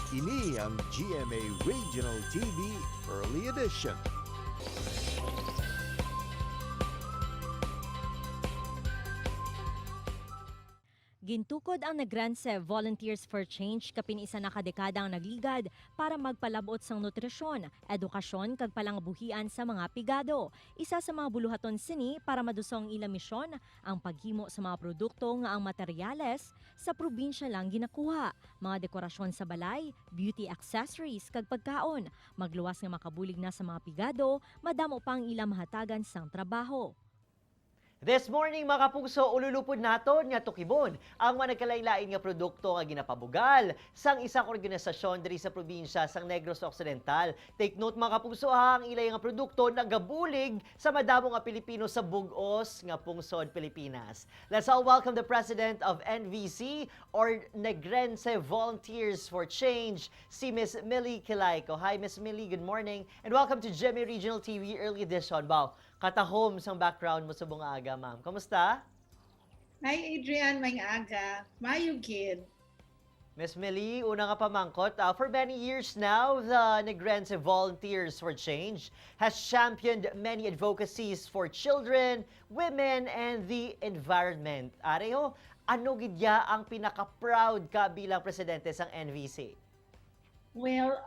Ini ang GMA Regional TV Early Edition. Gintukod ang Negrense Volunteers for Change kapin isa na kadekadang nagligad para magpalabot sang nutrisyon, edukasyon kag palangbuhian sa mga pigado. Isa sa mga buluhaton sini para madusong ila misyon ang paghimo sa mga produkto nga ang materyales sa probinsya lang ginakuha. Mga dekorasyon sa balay, beauty accessories kag pagkaon. Magluwas nga makabulig na sa mga pigado, madamo pang ila mahatagan sang trabaho. This morning, mga kapuso, ululupod naton nga tukibon ang mga nagkalailain nga produkto nga ginapabugal sang isang organisasyon diri sa probinsya sang Negros Occidental. Take note, mga kapuso, ang ilay nga produkto nagabulig sa madamo nga Pilipino sa bugos nga pungsod Pilipinas. Let's all welcome the President of NVC or Negrense Volunteers for Change, si Miss Millie Kilayco. Hi, Miss Millie, good morning, and welcome to GMA Regional TV Early Edition. Wow, katahom sang background mo sa bunga aga, ma'am. Kamusta? Hi, Adrian. May aga. Mayo, kid. Miss Millie, una nga pamangkot, for many years now, the Negrense Volunteers for Change has championed many advocacies for children, women, and the environment. Areho, ano gidya ang pinaka-proud ka bilang presidente sang NVC? Well,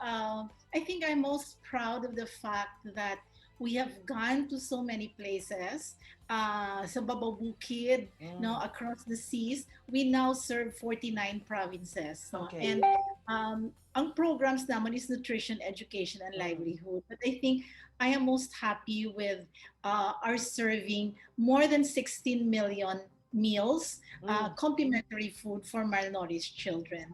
I think I'm most proud of the fact that we have gone to so many places. Sa Bababukid, no, across the seas, we now serve 49 provinces. No? Okay. And ang programs naman is nutrition, education, and livelihood. But I think I am most happy with our serving more than 16 million meals, complimentary food for malnourished children.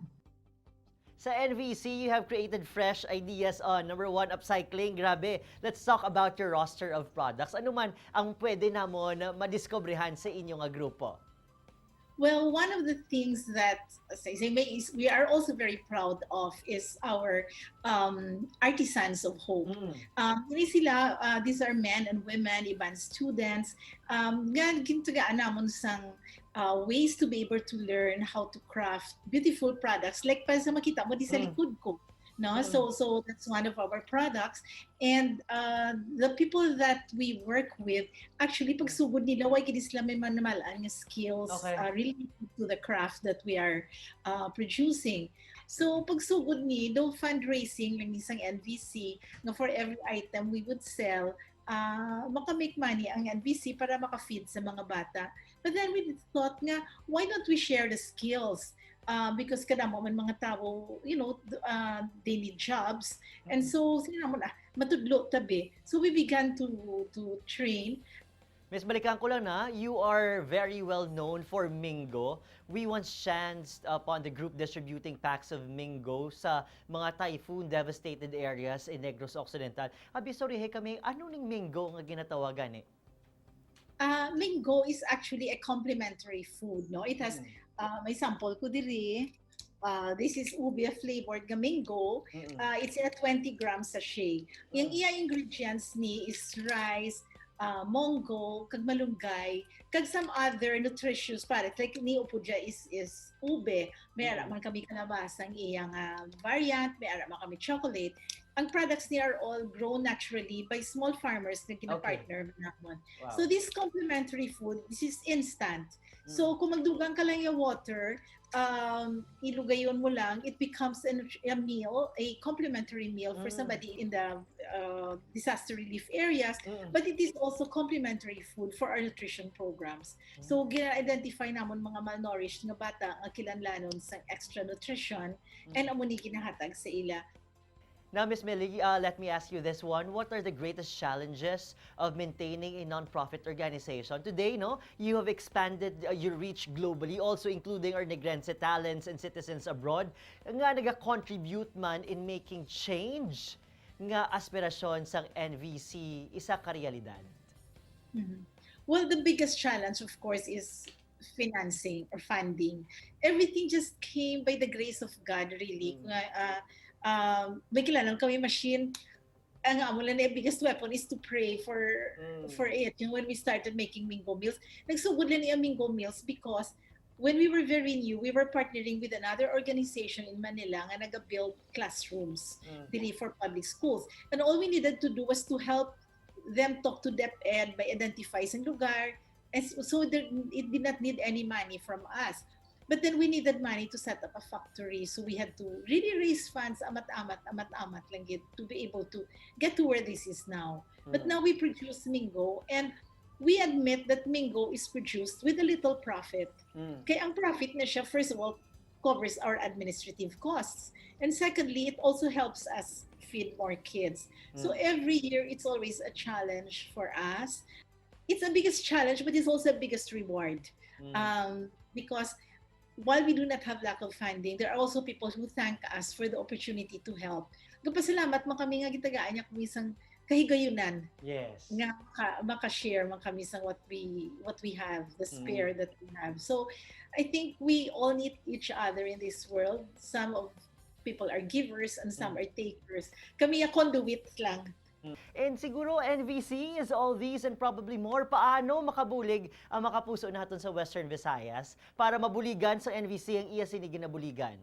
Sa NVC, you have created fresh ideas on, number one, upcycling. Grabe. Let's talk about your roster of products. Ano man ang pwede namon madiskobrehan sa inyong grupo? Well, one of the things that we are also very proud of is our artisans of hope. Hindi sila, these are men and women, iban students. Gintugaan namon sang ways to be able to learn how to craft beautiful products. Like pa sa makita mo di sa likod ko. No, so that's one of our products, and the people that we work with actually pagsugod nila why gid sila may manamalaan nga skills related to the craft that we are producing. So pagsugod ni do fundraising lang isang NVC nga for every item we would sell maka-make money ang NVC para maka-feed sa mga bata. But then we thought nga, why don't we share the skills? Because kadamo man mga tao, you know, they need jobs. And so, sino naman matudlo tabi. So we began to train. Miss, balikan ko lang na, you are very well known for Mingo. We once chanced upon the group distributing packs of Mingo sa mga typhoon-devastated areas in Negros Occidental. Abi, sorry, kami, ano ning Mingo nga ginatawagan eh? Mingo is actually a complementary food, no? It has, may sample ko diri. This is ube flavored gamingo. It's in a 20 grams sachet. Yung iya ingredients ni is rice, mongo, kag malunggay, kag some other nutritious products. Like ni upo dya is ube. May ara man kami kalabasang iyang variant, may ara man kami chocolate. Ang products niya are all grown naturally by small farmers na gina-partner naman. Wow. So this complementary food, this is instant. So kung magdugang ka lang yung water, ilugayon mo lang, it becomes a meal, a complementary meal for somebody in the disaster relief areas, but it is also complementary food for our nutrition programs. So gina-identify namon mga malnourished nga bata ang kilanlanon sa extra nutrition and amo ni ginahatag sa ila. Now, Ms. Millie, let me ask you this one. What are the greatest challenges of maintaining a non-profit organization? Today, no, you have expanded your reach globally, also including our Negrense talents and citizens abroad. Nga naga-contribute man in making change nga aspirasyon sang NVC isa ka realidad. Well, the biggest challenge, of course, is financing or funding. Everything just came by the grace of God, really. May kilala kami machine, ang amo lang na biggest weapon is to pray for it. Yung when we started making Mingo meals, nagsugod lang yung Mingo meals because when we were very new, we were partnering with another organization in Manila nga nag-build classrooms dili for public schools. And all we needed to do was to help them talk to DepEd by identifying sa lugar. And so it did not need any money from us. But then we needed money to set up a factory. So we had to really raise funds, amat-amat lang yun, to be able to get to where this is now. But now we produce Mingo, and we admit that Mingo is produced with a little profit. Kaya ang profit na siya, first of all, covers our administrative costs. And secondly, it also helps us feed more kids. So every year, it's always a challenge for us. It's the biggest challenge, but it's also the biggest reward. Because while we do not have lack of funding, there are also people who thank us for the opportunity to help. Nagpasalamat man kami nga gitagaan niya kung isang kahigayunan. Yes. Nga maka-share man kami sa what we have, the spare that we have. So I think we all need each other in this world. Some of people are givers and some are takers. Kami a conduit lang. And siguro NVC is all these and probably more. Paano makabulig ang makapuso natin sa Western Visayas para mabuligan sa NVC ang iya sinigin na buligan?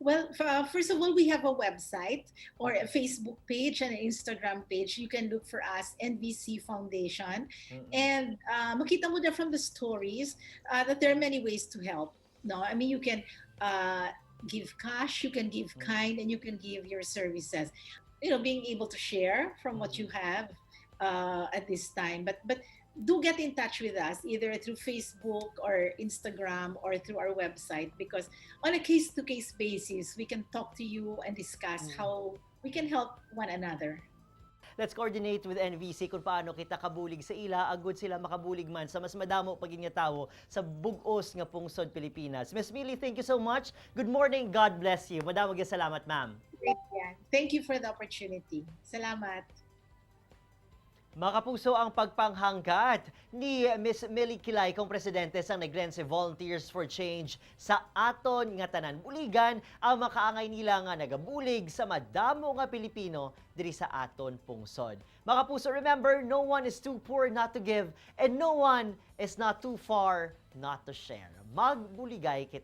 Well, first of all, we have a website or a Facebook page and an Instagram page. You can look for us, NVC Foundation. And makita mo there from the stories that there are many ways to help. No, I mean, you can give cash, you can give kind, and you can give your services. You know, being able to share from what you have at this time. But do get in touch with us either through Facebook or Instagram or through our website, because on a case-to-case basis, we can talk to you and discuss how we can help one another. Let's coordinate with NVC kung paano kita kabulig sa ila, agud sila makabulig man sa mas madamo paging nga tawo sa bugos nga pungsod Pilipinas. Miss Millie, thank you so much. Good morning. God bless you. Madamo gyud salamat, ma'am. Thank you for the opportunity. Salamat. Mga kapuso, ang pagpanghanggat ni Miss Millie Kilay kong presidente sang Negrense Volunteers for Change sa aton nga tanan buligan ang makaangay nila nga nagabulig sa madamo nga Pilipino diri sa aton pungsod. Mga kapuso, remember, no one is too poor not to give and no one is not too far not to share. Magbuligay kita.